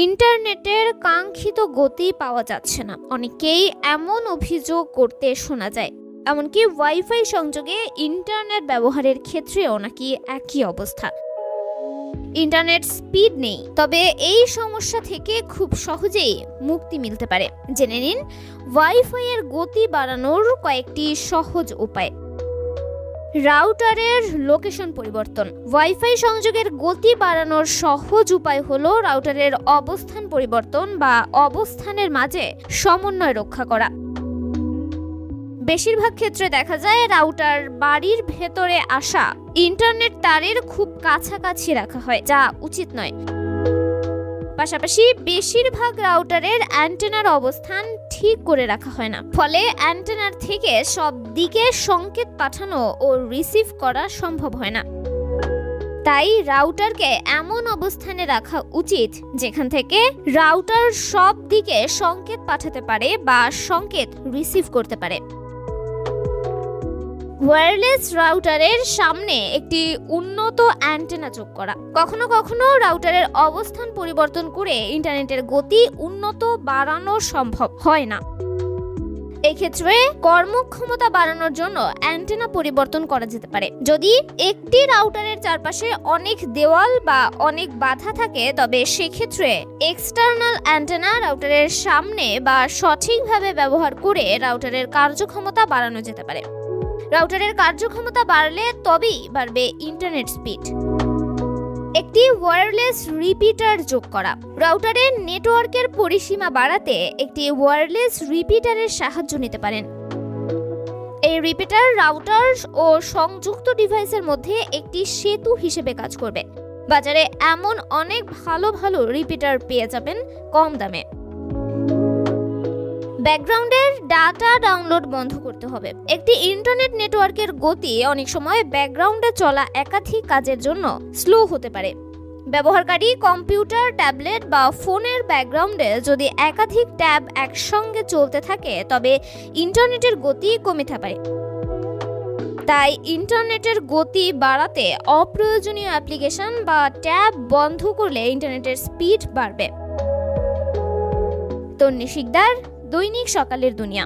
ইন্টারনেটের কাঙ্ক্ষিত গতি পাওয়া যাচ্ছে না। অনেকেই এমন অভিযোগ করতে শোনা যায়, এমনকি ওয়াইফাই সংযোগে ইন্টারনেট ব্যবহারের ক্ষেত্রেও নাকি একই অবস্থা। ইন্টারনেট স্পিড নেই। তবে এই সমস্যা থেকে খুব সহজেই মুক্তি মিলতে পারে। জেনে নিন ওয়াইফাই এর গতি বাড়ানোর কয়েকটি সহজ উপায়। রাউটারের লোকেশন পরিবর্তন। ওয়াইফাই সংযোগের গতি বাড়ানোর সহজ উপায় হলো রাউটারের অবস্থান পরিবর্তন বা অবস্থানের মাঝে সমন্বয় রক্ষা করা। বেশিরভাগ ক্ষেত্রে দেখা যায় রাউটার বাড়ির ভেতরে আসা ইন্টারনেট তারের খুব কাছাকাছি রাখা হয়, যা উচিত নয়। পাশাপাশি বেশিরভাগ রাউটারের অ্যান্টেনার অবস্থান ঠিক করে রাখা হয় না, ফলে অ্যান্টেনার থেকে সব দিকে সংকেত পাঠানো ও রিসিভ করা সম্ভব হয় না। তাই রাউটারকে এমন অবস্থানে রাখা উচিত যেখান থেকে রাউটার সব দিকে সংকেত পাঠাতে পারে বা সংকেত রিসিভ করতে পারে। ওয়্যারলেস রাউটারের সামনে একটি উন্নত অ্যান্টেনা যোগ করা। কখনো কখনো রাউটারের অবস্থান পরিবর্তন করে ইন্টারনেটের গতি উন্নত বাড়ানো সম্ভব হয় না। এই ক্ষেত্রে কর্মক্ষমতা বাড়ানোর জন্য অ্যান্টেনা পরিবর্তন করা যেতে পারে। যদি একটি রাউটারের চারপাশে অনেক দেওয়াল বা অনেক বাধা থাকে, তবে সেক্ষেত্রে এক্সটার্নাল অ্যান্টেনা রাউটারের সামনে বা সঠিকভাবে ব্যবহার করে রাউটারের কার্যক্ষমতা বাড়ানো যেতে পারে। রাউটারের কার্যক্ষমতা বাড়লে তবেই বাড়বে ইন্টারনেট স্পিড। একটি ওয়্যারলেস রিপিটার যোগ করা। রাউটারের নেটওয়ার্কের পরিসীমা বাড়াতে একটি ওয়্যারলেস রিপিটারের সাহায্য নিতে পারেন। এই রিপিটার রাউটার ও সংযুক্ত ডিভাইসের মধ্যে একটি সেতু হিসেবে কাজ করবে। বাজারে এমন অনেক ভালো ভালো রিপিটার পেয়ে যাবেন কম দামে। ব্যাকগ্রাউন্ডের ডাটা ডাউনলোড বন্ধ করতে হবে। একটি ইন্টারনেট নেটওয়ার্কের গতি অনেক সময় ব্যাকগ্রাউন্ডে চলা একাধিক কাজের জন্য স্লো হতে পারে। ব্যবহারকারী কম্পিউটার, ট্যাবলেট বা ফোনের ব্যাকগ্রাউন্ডে যদি একাধিক ট্যাব একসঙ্গে চলতে থাকে, তবে ইন্টারনেটের গতি কমতে পারে। তাই ইন্টারনেটের গতি বাড়াতে অপ্রয়োজনীয় অ্যাপ্লিকেশন বা ট্যাব বন্ধ করলে ইন্টারনেটের স্পিড বাড়বে। তন্নি শিকদার, দৈনিক সকালের দুনিয়া।